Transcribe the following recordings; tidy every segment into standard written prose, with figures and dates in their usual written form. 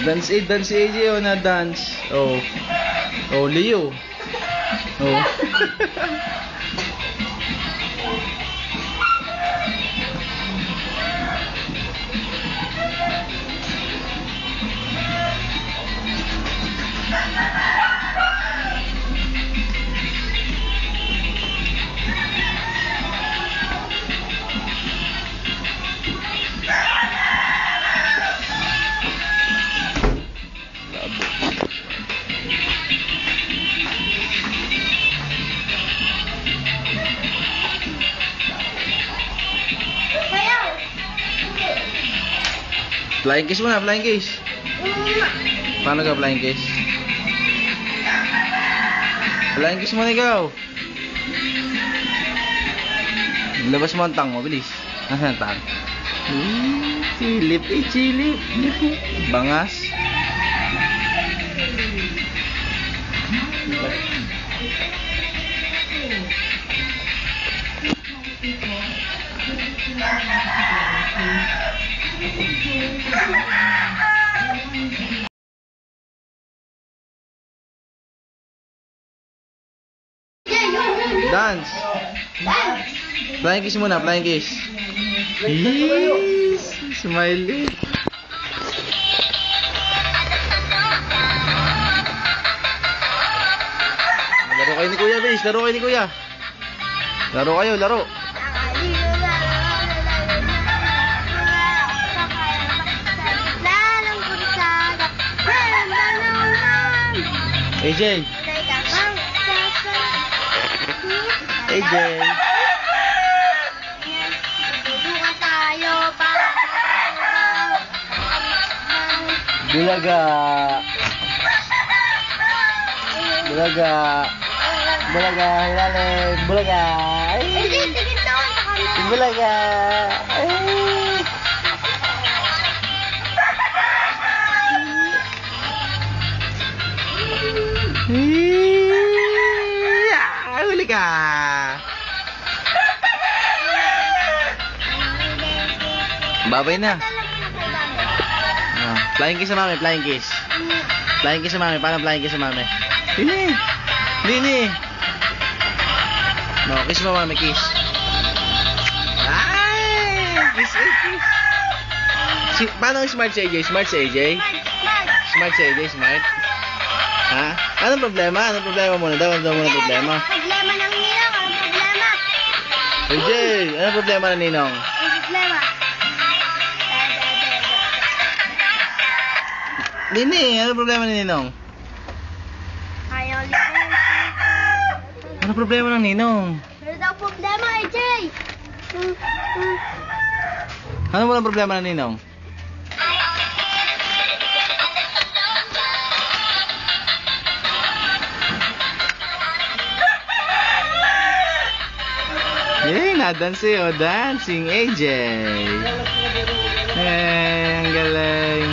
Dance AJ oh, na dance. Oh. Oh, Leo. Oh. Flying kiss muna, flying kiss. Paano ka flying kiss? Flying kiss muna ikaw. Labas mo ang tang mo, bilis. Nasaan ang tang? Chilip, chilip. Bangas. Dance. Flying kiss muna, flying kiss. Yes. Smiley. Laro kayo ni Kuya, bilis. Laro kayo ni Kuya. Laro kayo, laro. AJ. AJ. Bulaga. Bulaga. Bulaga, ilalim. Bulaga. Bulaga. Huli ka. Babay na. Flying kiss sa mami, flying kiss. Flying kiss sa mami, paano flying kiss sa mami? Dini. Dini. No, kiss mo mami, kiss. Ay! Kiss, kiss. Paano smart si AJ? Smart si AJ? Smart si AJ, smart? Ha? Anong problema? Anong problema muna daw? Ano daw muna problema? Problema ng ninong. Anong problema? AJ, anong problema ng ninong? Problema. Dini, anong problema ng ninong? Ayaw litin. Anong problema ng ninong? Ano daw problema, AJ? Ano walang problema ng ninong? Na-dance oh, dancing AJ. Ang galing.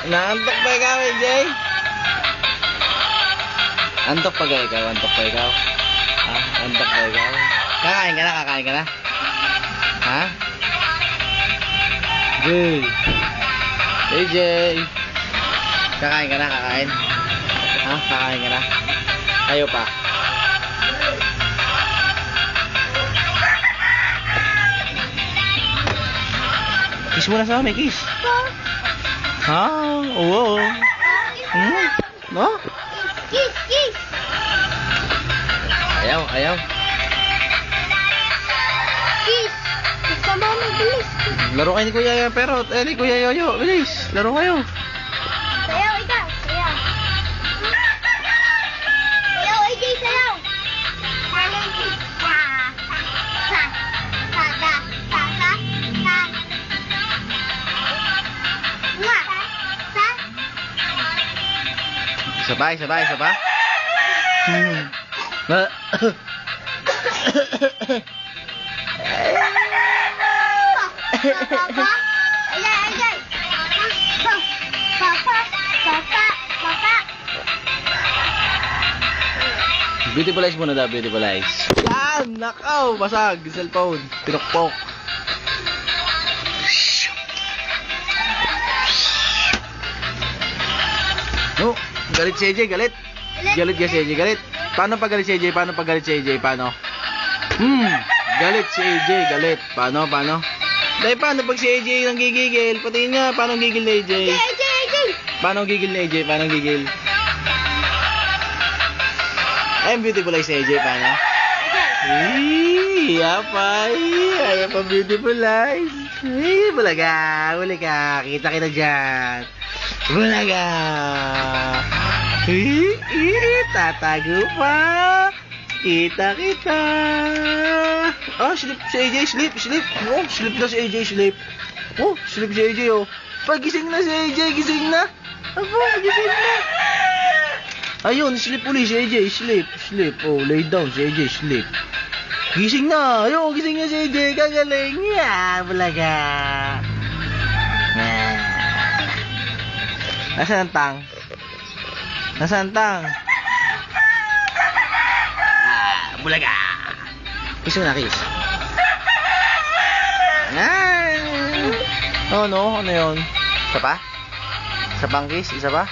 Naantok pa ikaw, AJ? Antok pa ikaw? Antok pa ikaw? Ha? Antok pa ikaw? Kakain ka na? Kakain ka na? Ha? AJ! Kakain ka na? Kakain? Ha? Kakain ka na? Ayaw pa. Kiss mo na sa amin, kiss. Ha? Oo. No? Kiss, kiss. Ayaw, ayaw. Kiss. Kiss ka mama, bilis. Laro kayo ni Kuya Perot. Ni Kuya Yoyo. Bilis. Laro kayo. Sayaw, ikaw. Sayaw. Sayaw, AJ, sayaw. Sayaw, kiss. Sabay, sabay, sabay. Papa, AJ. Papa. Beautiful eyes muna daw, beautiful eyes. Yan! cellphone. Nakaw, basag. Cellphone. Pinukpok. Oh, galit si AJ, galit. Galit ka si AJ, galit. Paano pag galit si AJ? Paano pag galit si AJ? Paano? Galit si AJ, galit. Paano? Dahil paano pag si AJ nang gigigil? Patingin nga, paano gigil ni AJ? AJ. Paano gigil ni AJ? Paano gigil? I'm beautiful like si AJ, paano? Yapay. Ayaw pa beautiful eyes. Bulaga. Huli ka. Kita dyan. Bulaga. Tatago pa. Kita. Oh, sleep si AJ. Sleep. Oh, sleep na si AJ. Sleep. Oh, sleep si AJ, oh. Pagising na si AJ. Gising na. Aba, gising na. Ayun, sleep ulit si AJ. Sleep. Oh, lay down si AJ. Sleep. Gising na. Ayun, gising na si AJ. Kagaling. Bulaga. Nasaan ang tang? Bulaga. Kiss mo na, kiss. Oh no, ano yun? Isa pa? Isa pang kiss? Isa pa?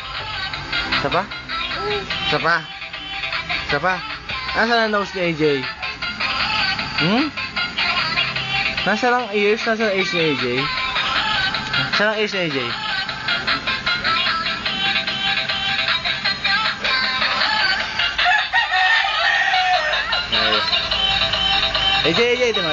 Nasaan ang nose ni AJ? Nasaan ang ears? Nasaan ang ears ni AJ? Nasaan ang ears ni AJ? AJ, tama.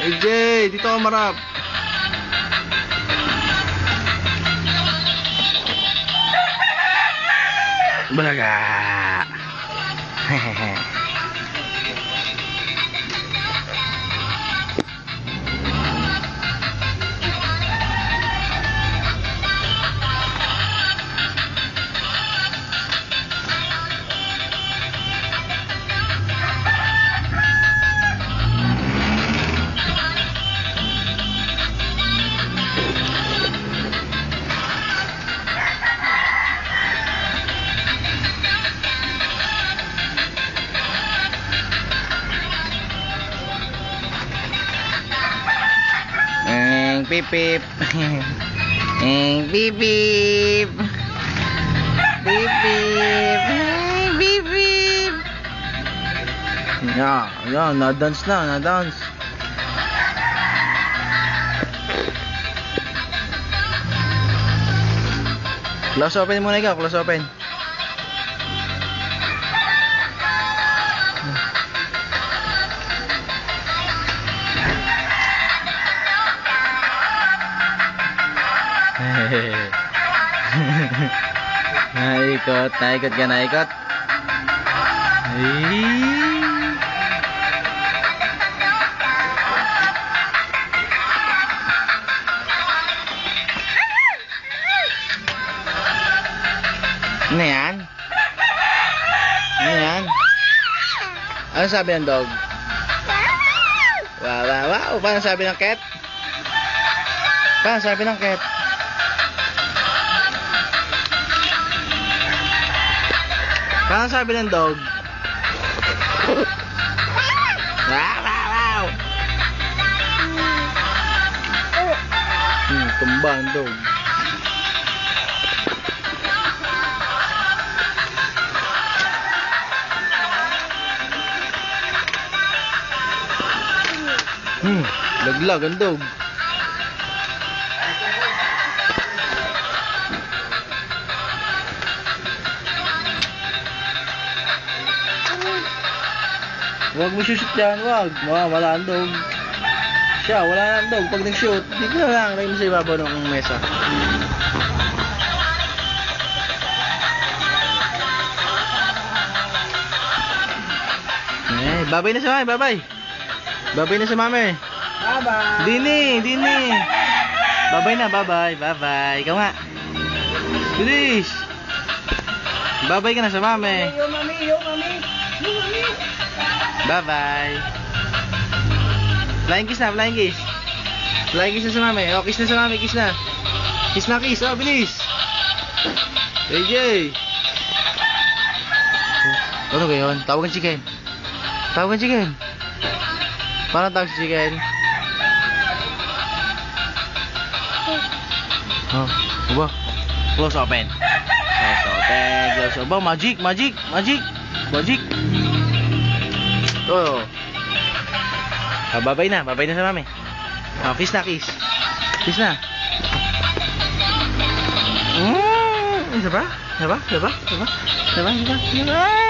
AJ, dito ka marap. Bulaga. Beep beep. Beep beep. Beep beep. Yeah, na-dance na. Close open muna ikaw, close open. Naikot ka. Ano yan? Ano sabi ng dog? Wow. Paano sabi ng cat? Paano sabi ng cat? Wow. Tumba ang dog. Laglag ang dog. Huwag mo shoot yan, wag. Wala ang dog. Siya, wala ang dog. Pag nag-shoot, dito na lang. Lagay mo sa ibabaw ng mesa. Babay na si mami, babay. Babay na si mami. Bye-bye. Dini. Babay na, bye. Ikaw nga. Bilis. Babay ka na sa mami. Yo, mami. Bye-bye. Flying kiss na, flying kiss. Flying kiss na sa mami. Oh, kiss na sa mami, kiss na. Kiss na, kiss. Oh, bilis. AJ. Ano ba yun? Tawagan chicken. Tawagan chicken. Paano tawag si chicken? Oh, ba? Close open. Close open. Close open. Magic, magic, magic. Magic. Oh. Ah, babay na sa mami. Oh, kiss na, kiss. Kiss na. Isa ba? Isa ba? Isa ba? Isa ba? Isa ba? Isa ba?